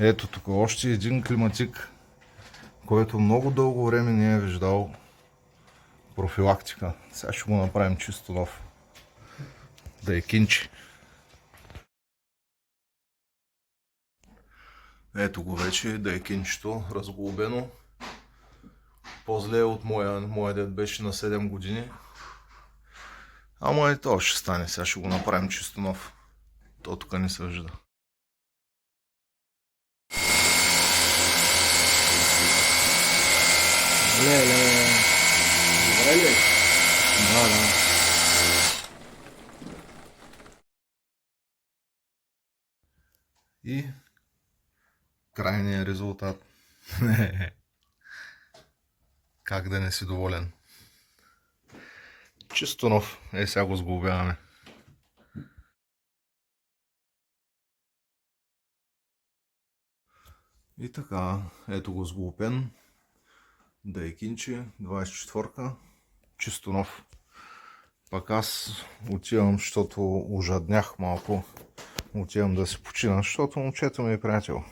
Ето тук още един климатик, който много дълго време не е виждал профилактика. Сега ще го направим чисто нов. Да е кинчи. Ето го вече, да е кинчето, разглобено. По-зле от моя дед беше на 7 години. Ама и то ще стане, сега ще го направим чисто нов. То тук не се вижда. Леле. Добре ли? Да. И крайният резултат. Как да не си доволен? Чисто нов. Сега го сглобяваме. И така, ето го сглупен. Дайкинчи, 24-ка. Чисто нов. Пак аз отивам, защото ожаднях малко. Отивам да си почина, защото момчето ми е приятел.